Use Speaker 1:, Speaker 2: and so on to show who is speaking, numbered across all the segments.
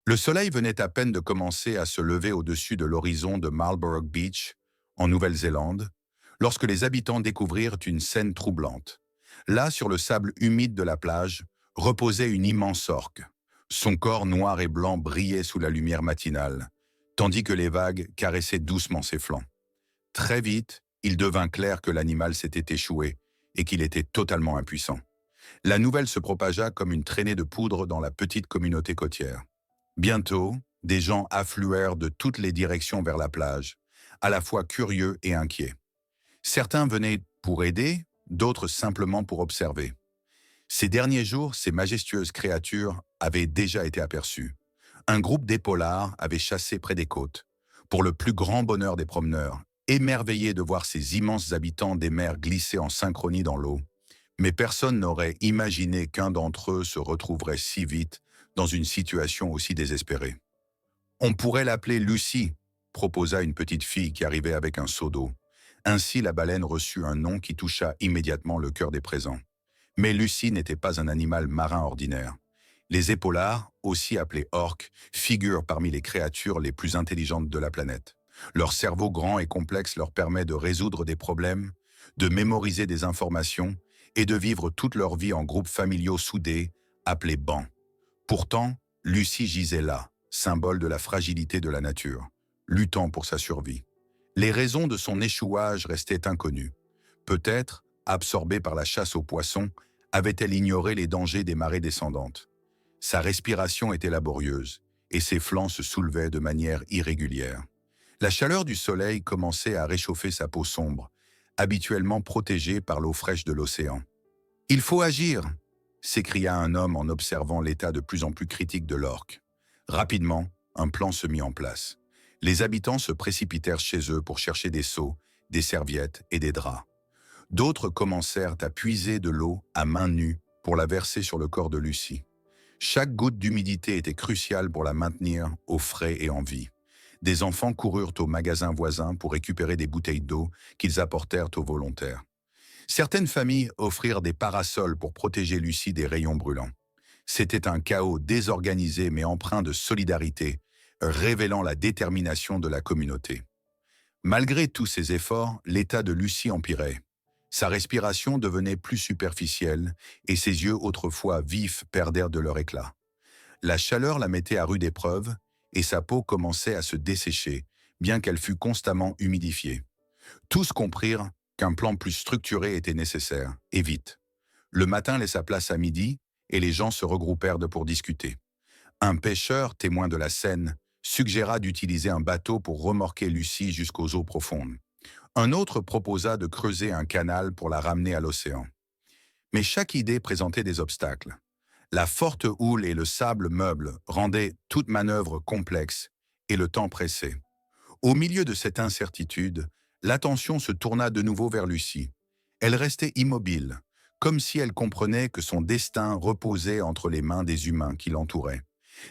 Speaker 1: Le soleil venait à peine de commencer à se lever au-dessus de l'horizon de Marlborough Beach, en Nouvelle-Zélande, lorsque les habitants découvrirent une scène troublante. Là, sur le sable humide de la plage, reposait une immense orque. Son corps noir et blanc brillait sous la lumière matinale, tandis que les vagues caressaient doucement ses flancs. Très vite, il devint clair que l'animal s'était échoué et qu'il était totalement impuissant. La nouvelle se propagea comme une traînée de poudre dans la petite communauté côtière. Bientôt, des gens affluèrent de toutes les directions vers la plage, à la fois curieux et inquiets. Certains venaient pour aider, d'autres simplement pour observer. Ces derniers jours, ces majestueuses créatures avaient déjà été aperçues. Un groupe d'épaulards avait chassé près des côtes, pour le plus grand bonheur des promeneurs, émerveillés de voir ces immenses habitants des mers glisser en synchronie dans l'eau. Mais personne n'aurait imaginé qu'un d'entre eux se retrouverait si vite dans une situation aussi désespérée. « On pourrait l'appeler Lucie », proposa une petite fille qui arrivait avec un seau d'eau. Ainsi, la baleine reçut un nom qui toucha immédiatement le cœur des présents. Mais Lucie n'était pas un animal marin ordinaire. Les épaulards, aussi appelés orques, figurent parmi les créatures les plus intelligentes de la planète. Leur cerveau grand et complexe leur permet de résoudre des problèmes, de mémoriser des informations et de vivre toute leur vie en groupes familiaux soudés, appelés bancs. Pourtant, Lucie gisait là, symbole de la fragilité de la nature, luttant pour sa survie. Les raisons de son échouage restaient inconnues. Peut-être, absorbée par la chasse aux poissons, avait-elle ignoré les dangers des marées descendantes. Sa respiration était laborieuse, et ses flancs se soulevaient de manière irrégulière. La chaleur du soleil commençait à réchauffer sa peau sombre, habituellement protégée par l'eau fraîche de l'océan. « Il faut agir !» s'écria un homme en observant l'état de plus en plus critique de l'orque. Rapidement, un plan se mit en place. Les habitants se précipitèrent chez eux pour chercher des seaux, des serviettes et des draps. D'autres commencèrent à puiser de l'eau à main nue pour la verser sur le corps de Lucie. Chaque goutte d'humidité était cruciale pour la maintenir au frais et en vie. Des enfants coururent au magasin voisin pour récupérer des bouteilles d'eau qu'ils apportèrent aux volontaires. Certaines familles offrirent des parasols pour protéger Lucie des rayons brûlants. C'était un chaos désorganisé mais empreint de solidarité, révélant la détermination de la communauté. Malgré tous ces efforts, l'état de Lucie empirait. Sa respiration devenait plus superficielle et ses yeux autrefois vifs perdèrent de leur éclat. La chaleur la mettait à rude épreuve et sa peau commençait à se dessécher, bien qu'elle fût constamment humidifiée. Tous comprirent qu'un plan plus structuré était nécessaire, et vite. Le matin laissa place à midi et les gens se regroupèrent pour discuter. Un pêcheur, témoin de la scène, suggéra d'utiliser un bateau pour remorquer Lucie jusqu'aux eaux profondes. Un autre proposa de creuser un canal pour la ramener à l'océan. Mais chaque idée présentait des obstacles. La forte houle et le sable meuble rendaient toute manœuvre complexe et le temps pressait. Au milieu de cette incertitude, l'attention se tourna de nouveau vers Lucie. Elle restait immobile, comme si elle comprenait que son destin reposait entre les mains des humains qui l'entouraient.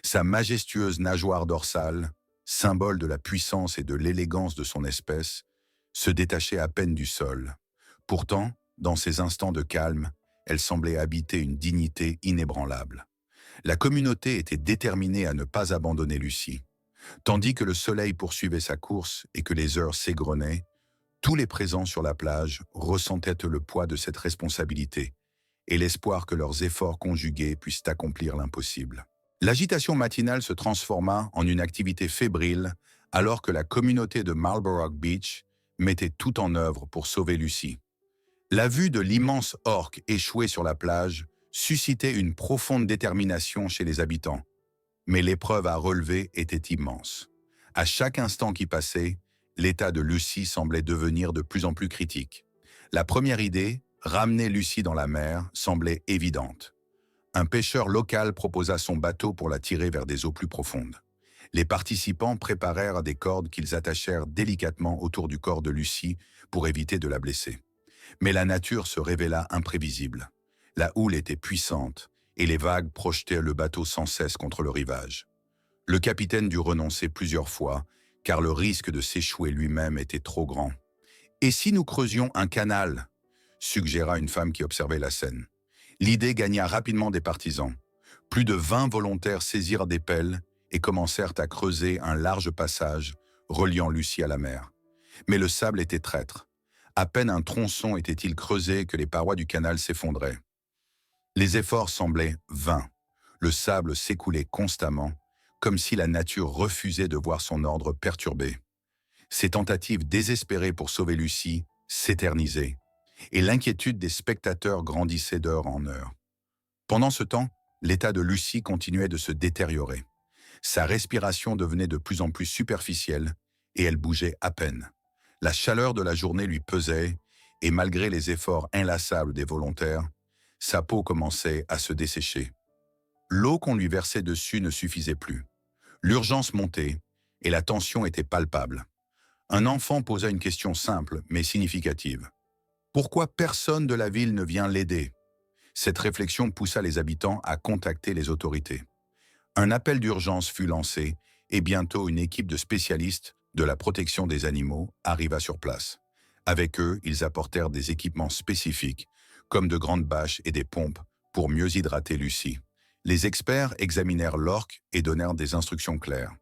Speaker 1: Sa majestueuse nageoire dorsale, symbole de la puissance et de l'élégance de son espèce, se détachait à peine du sol. Pourtant, dans ces instants de calme, elle semblait habiter une dignité inébranlable. La communauté était déterminée à ne pas abandonner Lucie. Tandis que le soleil poursuivait sa course et que les heures s'égrenaient, tous les présents sur la plage ressentaient le poids de cette responsabilité et l'espoir que leurs efforts conjugués puissent accomplir l'impossible. L'agitation matinale se transforma en une activité fébrile alors que la communauté de Marlborough Beach mettait tout en œuvre pour sauver Lucie. La vue de l'immense orque échoué sur la plage suscitait une profonde détermination chez les habitants. Mais l'épreuve à relever était immense. À chaque instant qui passait, l'état de Lucie semblait devenir de plus en plus critique. La première idée, ramener Lucie dans la mer, semblait évidente. Un pêcheur local proposa son bateau pour la tirer vers des eaux plus profondes. Les participants préparèrent des cordes qu'ils attachèrent délicatement autour du corps de Lucie pour éviter de la blesser. Mais la nature se révéla imprévisible. La houle était puissante et les vagues projetaient le bateau sans cesse contre le rivage. Le capitaine dut renoncer plusieurs fois, car le risque de s'échouer lui-même était trop grand. « Et si nous creusions un canal ?» suggéra une femme qui observait la scène. L'idée gagna rapidement des partisans. Plus de 20 volontaires saisirent des pelles et commencèrent à creuser un large passage reliant Lucie à la mer. Mais le sable était traître. À peine un tronçon était-il creusé que les parois du canal s'effondraient. Les efforts semblaient vains. Le sable s'écoulait constamment, comme si la nature refusait de voir son ordre perturbé. Ces tentatives désespérées pour sauver Lucie s'éternisaient, et l'inquiétude des spectateurs grandissait d'heure en heure. Pendant ce temps, l'état de Lucie continuait de se détériorer. Sa respiration devenait de plus en plus superficielle, et elle bougeait à peine. La chaleur de la journée lui pesait, et malgré les efforts inlassables des volontaires, sa peau commençait à se dessécher. L'eau qu'on lui versait dessus ne suffisait plus. L'urgence montait, et la tension était palpable. Un enfant posa une question simple, mais significative. Pourquoi personne de la ville ne vient l'aider? Cette réflexion poussa les habitants à contacter les autorités. Un appel d'urgence fut lancé, et bientôt une équipe de spécialistes de la protection des animaux arriva sur place. Avec eux, ils apportèrent des équipements spécifiques, comme de grandes bâches et des pompes, pour mieux hydrater Lucie. Les experts examinèrent l'orque et donnèrent des instructions claires.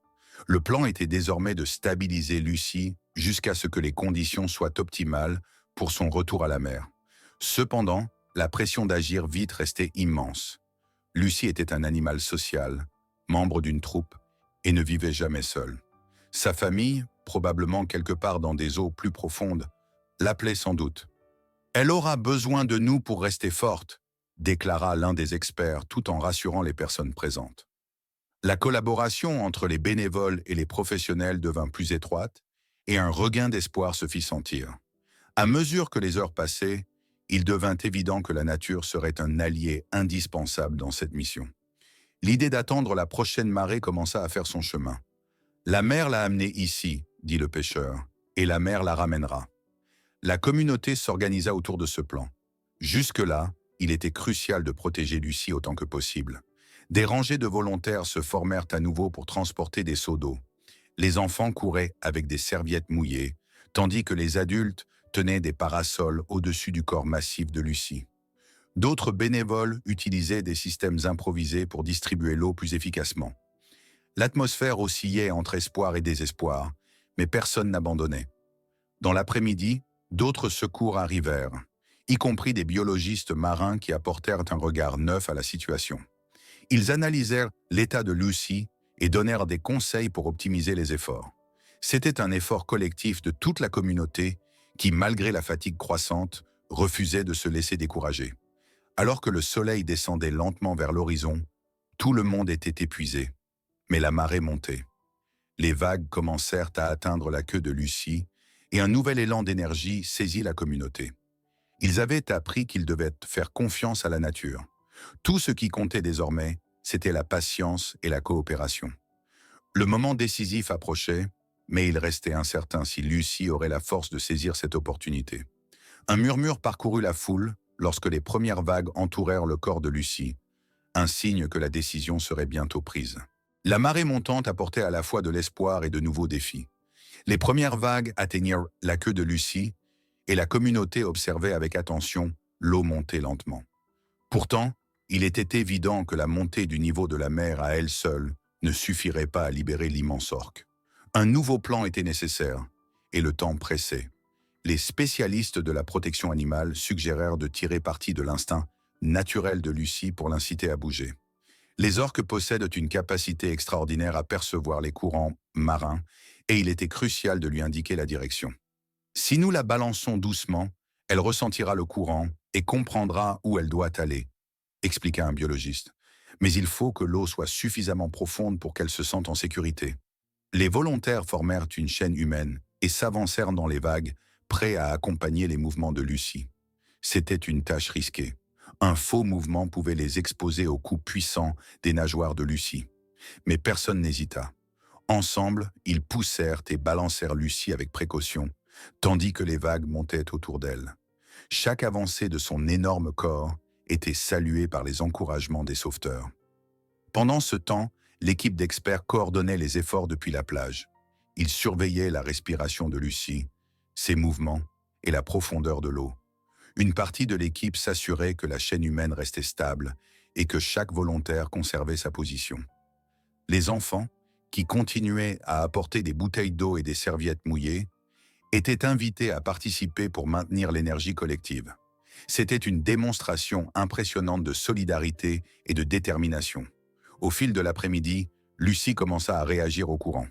Speaker 1: Le plan était désormais de stabiliser Lucie jusqu'à ce que les conditions soient optimales pour son retour à la mer. Cependant, la pression d'agir vite restait immense. Lucie était un animal social, membre d'une troupe, et ne vivait jamais seule. Sa famille, probablement quelque part dans des eaux plus profondes, l'appelait sans doute. « Elle aura besoin de nous pour rester forte », déclara l'un des experts tout en rassurant les personnes présentes. La collaboration entre les bénévoles et les professionnels devint plus étroite et un regain d'espoir se fit sentir. À mesure que les heures passaient, il devint évident que la nature serait un allié indispensable dans cette mission. L'idée d'attendre la prochaine marée commença à faire son chemin. « La mer l'a amenée ici, » dit le pêcheur, « et la mer la ramènera. » La communauté s'organisa autour de ce plan. Jusque-là, il était crucial de protéger Lucie autant que possible. Des rangées de volontaires se formèrent à nouveau pour transporter des seaux d'eau. Les enfants couraient avec des serviettes mouillées, tandis que les adultes tenaient des parasols au-dessus du corps massif de Lucie. D'autres bénévoles utilisaient des systèmes improvisés pour distribuer l'eau plus efficacement. L'atmosphère oscillait entre espoir et désespoir, mais personne n'abandonnait. Dans l'après-midi, d'autres secours arrivèrent, y compris des biologistes marins qui apportèrent un regard neuf à la situation. Ils analysèrent l'état de Lucie et donnèrent des conseils pour optimiser les efforts. C'était un effort collectif de toute la communauté qui, malgré la fatigue croissante, refusait de se laisser décourager. Alors que le soleil descendait lentement vers l'horizon, tout le monde était épuisé, mais la marée montait. Les vagues commencèrent à atteindre la queue de Lucie et un nouvel élan d'énergie saisit la communauté. Ils avaient appris qu'ils devaient faire confiance à la nature. Tout ce qui comptait désormais, c'était la patience et la coopération. Le moment décisif approchait, mais il restait incertain si Lucie aurait la force de saisir cette opportunité. Un murmure parcourut la foule lorsque les premières vagues entourèrent le corps de Lucie, un signe que la décision serait bientôt prise. La marée montante apportait à la fois de l'espoir et de nouveaux défis. Les premières vagues atteignirent la queue de Lucie et la communauté observait avec attention l'eau monter lentement. Pourtant, il était évident que la montée du niveau de la mer à elle seule ne suffirait pas à libérer l'immense orque. Un nouveau plan était nécessaire, et le temps pressait. Les spécialistes de la protection animale suggérèrent de tirer parti de l'instinct naturel de Lucie pour l'inciter à bouger. Les orques possèdent une capacité extraordinaire à percevoir les courants marins, et il était crucial de lui indiquer la direction. Si nous la balançons doucement, elle ressentira le courant et comprendra où elle doit aller, expliqua un biologiste. Mais il faut que l'eau soit suffisamment profonde pour qu'elle se sente en sécurité. Les volontaires formèrent une chaîne humaine et s'avancèrent dans les vagues, prêts à accompagner les mouvements de Lucie. C'était une tâche risquée. Un faux mouvement pouvait les exposer aux coups puissants des nageoires de Lucie. Mais personne n'hésita. Ensemble, ils poussèrent et balancèrent Lucie avec précaution, tandis que les vagues montaient autour d'elle. Chaque avancée de son énorme corps était saluée par les encouragements des sauveteurs. Pendant ce temps, l'équipe d'experts coordonnait les efforts depuis la plage. Ils surveillaient la respiration de Lucie, ses mouvements et la profondeur de l'eau. Une partie de l'équipe s'assurait que la chaîne humaine restait stable et que chaque volontaire conservait sa position. Les enfants, qui continuaient à apporter des bouteilles d'eau et des serviettes mouillées, étaient invités à participer pour maintenir l'énergie collective. C'était une démonstration impressionnante de solidarité et de détermination. Au fil de l'après-midi, Lucie commença à réagir au courant.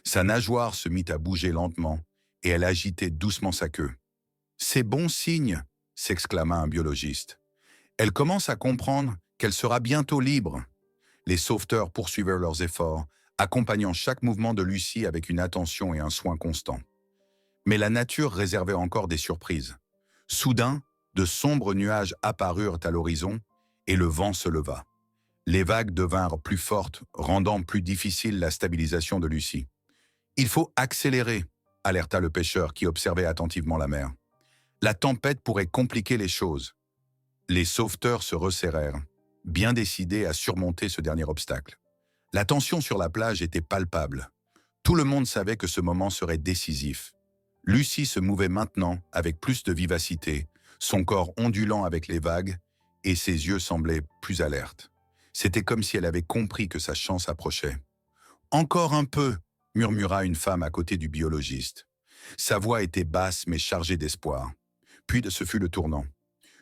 Speaker 1: Sa nageoire se mit à bouger lentement et elle agitait doucement sa queue. « C'est bon signe !» s'exclama un biologiste. « Elle commence à comprendre qu'elle sera bientôt libre. » Les sauveteurs poursuivirent leurs efforts, accompagnant chaque mouvement de Lucie avec une attention et un soin constants. Mais la nature réservait encore des surprises. Soudain, de sombres nuages apparurent à l'horizon et le vent se leva. Les vagues devinrent plus fortes, rendant plus difficile la stabilisation de Lucie. « Il faut accélérer !» alerta le pêcheur qui observait attentivement la mer. « La tempête pourrait compliquer les choses. » Les sauveteurs se resserrèrent, bien décidés à surmonter ce dernier obstacle. La tension sur la plage était palpable. Tout le monde savait que ce moment serait décisif. Lucie se mouvait maintenant avec plus de vivacité, son corps ondulant avec les vagues, et ses yeux semblaient plus alertes. C'était comme si elle avait compris que sa chance approchait. « Encore un peu !» murmura une femme à côté du biologiste. Sa voix était basse mais chargée d'espoir. Puis ce fut le tournant.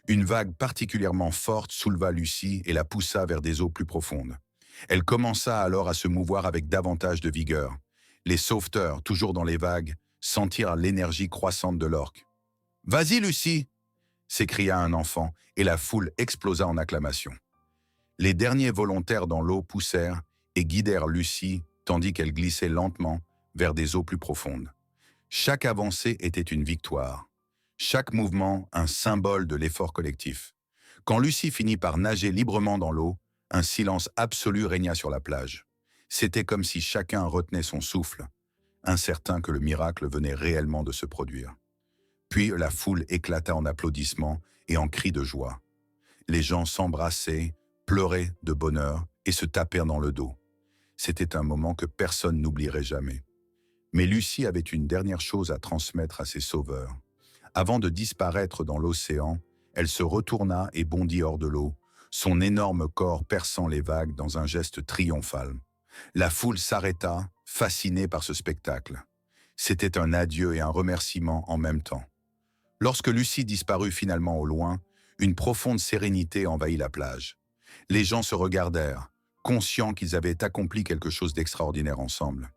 Speaker 1: Une vague particulièrement forte souleva Lucie et la poussa vers des eaux plus profondes. Elle commença alors à se mouvoir avec davantage de vigueur. Les sauveteurs, toujours dans les vagues, sentirent l'énergie croissante de l'orque. « Vas-y, Lucie !» s'écria un enfant, et la foule explosa en acclamations. Les derniers volontaires dans l'eau poussèrent et guidèrent Lucie, tandis qu'elle glissait lentement vers des eaux plus profondes. Chaque avancée était une victoire. Chaque mouvement, un symbole de l'effort collectif. Quand Lucie finit par nager librement dans l'eau, un silence absolu régna sur la plage. C'était comme si chacun retenait son souffle, incertain que le miracle venait réellement de se produire. Puis la foule éclata en applaudissements et en cris de joie. Les gens s'embrassaient, pleuraient de bonheur et se tapèrent dans le dos. C'était un moment que personne n'oublierait jamais. Mais Lucie avait une dernière chose à transmettre à ses sauveurs. Avant de disparaître dans l'océan, elle se retourna et bondit hors de l'eau, son énorme corps perçant les vagues dans un geste triomphal. La foule s'arrêta, fascinée par ce spectacle. C'était un adieu et un remerciement en même temps. Lorsque Lucie disparut finalement au loin, une profonde sérénité envahit la plage. Les gens se regardèrent, conscients qu'ils avaient accompli quelque chose d'extraordinaire ensemble.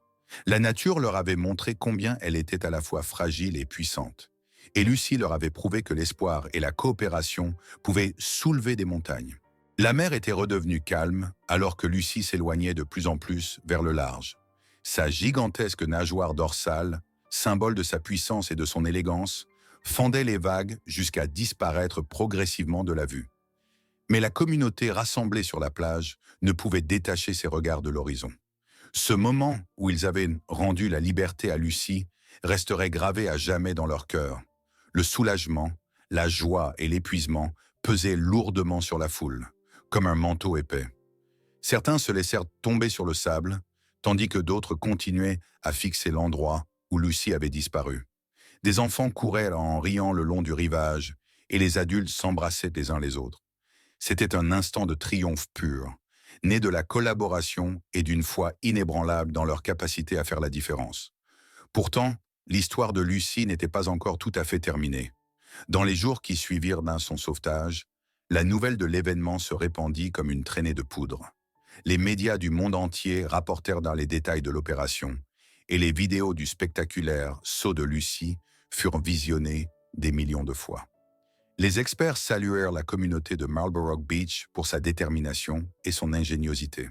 Speaker 1: La nature leur avait montré combien elle était à la fois fragile et puissante. Et Lucie leur avait prouvé que l'espoir et la coopération pouvaient soulever des montagnes. La mer était redevenue calme, alors que Lucie s'éloignait de plus en plus vers le large. Sa gigantesque nageoire dorsale, symbole de sa puissance et de son élégance, fendait les vagues jusqu'à disparaître progressivement de la vue. Mais la communauté rassemblée sur la plage ne pouvait détacher ses regards de l'horizon. Ce moment où ils avaient rendu la liberté à Lucie resterait gravé à jamais dans leur cœur. Le soulagement, la joie et l'épuisement pesaient lourdement sur la foule, comme un manteau épais. Certains se laissèrent tomber sur le sable, tandis que d'autres continuaient à fixer l'endroit où Lucie avait disparu. Des enfants couraient en riant le long du rivage, et les adultes s'embrassaient les uns les autres. C'était un instant de triomphe pur, né de la collaboration et d'une foi inébranlable dans leur capacité à faire la différence. Pourtant, l'histoire de Lucie n'était pas encore tout à fait terminée. Dans les jours qui suivirent son sauvetage, la nouvelle de l'événement se répandit comme une traînée de poudre. Les médias du monde entier rapportèrent dans les détails de l'opération, et les vidéos du spectaculaire saut de Lucie furent visionnées des millions de fois. Les experts saluèrent la communauté de Marlborough Beach pour sa détermination et son ingéniosité.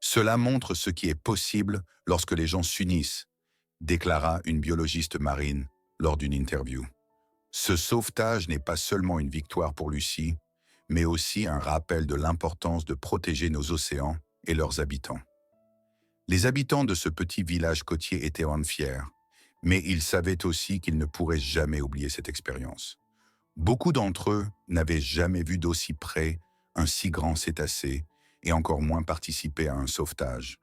Speaker 1: Cela montre ce qui est possible lorsque les gens s'unissent, déclara une biologiste marine lors d'une interview. Ce sauvetage n'est pas seulement une victoire pour Lucie, mais aussi un rappel de l'importance de protéger nos océans et leurs habitants. Les habitants de ce petit village côtier étaient fiers, mais ils savaient aussi qu'ils ne pourraient jamais oublier cette expérience. Beaucoup d'entre eux n'avaient jamais vu d'aussi près un si grand cétacé et encore moins participé à un sauvetage.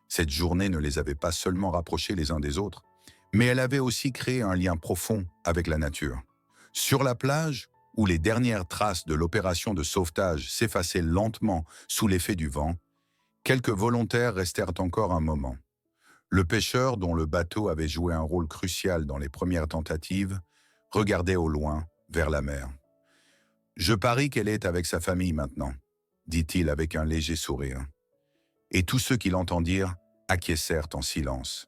Speaker 1: Cette journée ne les avait pas seulement rapprochés les uns des autres, mais elle avait aussi créé un lien profond avec la nature. Sur la plage, où les dernières traces de l'opération de sauvetage s'effaçaient lentement sous l'effet du vent, quelques volontaires restèrent encore un moment. Le pêcheur, dont le bateau avait joué un rôle crucial dans les premières tentatives, regardait au loin, vers la mer. « Je parie qu'elle est avec sa famille maintenant », dit-il avec un léger sourire. Et tous ceux qui l'entendirent acquiescèrent en silence.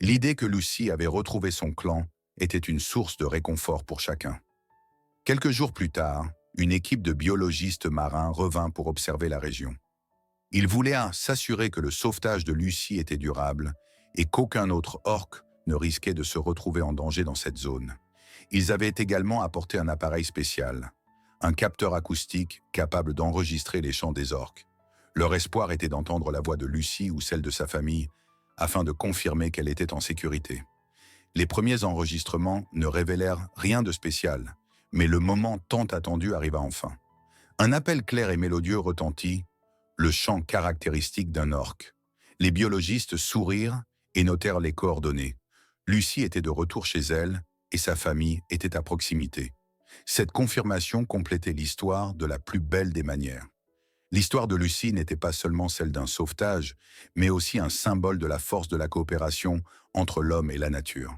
Speaker 1: L'idée que Lucy avait retrouvé son clan était une source de réconfort pour chacun. Quelques jours plus tard, une équipe de biologistes marins revint pour observer la région. Ils voulaient s'assurer que le sauvetage de Lucy était durable et qu'aucun autre orque ne risquait de se retrouver en danger dans cette zone. Ils avaient également apporté un appareil spécial, un capteur acoustique capable d'enregistrer les chants des orques. Leur espoir était d'entendre la voix de Lucy ou celle de sa famille afin de confirmer qu'elle était en sécurité. Les premiers enregistrements ne révélèrent rien de spécial, mais le moment tant attendu arriva enfin. Un appel clair et mélodieux retentit, le chant caractéristique d'un orque. Les biologistes sourirent et notèrent les coordonnées. Lucy était de retour chez elle et sa famille était à proximité. Cette confirmation complétait l'histoire de la plus belle des manières. L'histoire de Lucy n'était pas seulement celle d'un sauvetage, mais aussi un symbole de la force de la coopération entre l'homme et la nature.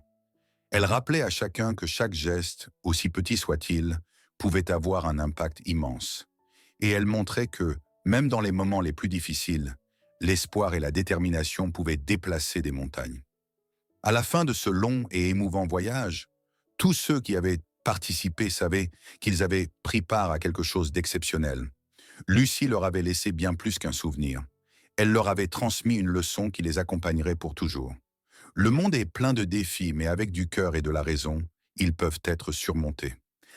Speaker 1: Elle rappelait à chacun que chaque geste, aussi petit soit-il, pouvait avoir un impact immense. Et elle montrait que, même dans les moments les plus difficiles, l'espoir et la détermination pouvaient déplacer des montagnes. À la fin de ce long et émouvant voyage, tous ceux qui avaient participé savaient qu'ils avaient pris part à quelque chose d'exceptionnel. Lucy leur avait laissé bien plus qu'un souvenir. Elle leur avait transmis une leçon qui les accompagnerait pour toujours. Le monde est plein de défis, mais avec du cœur et de la raison, ils peuvent être surmontés.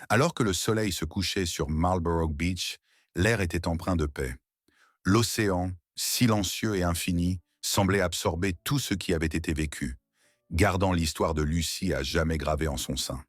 Speaker 1: Alors que le soleil se couchait sur Marlborough Beach, l'air était empreint de paix. L'océan, silencieux et infini, semblait absorber tout ce qui avait été vécu, gardant l'histoire de Lucy à jamais gravée en son sein.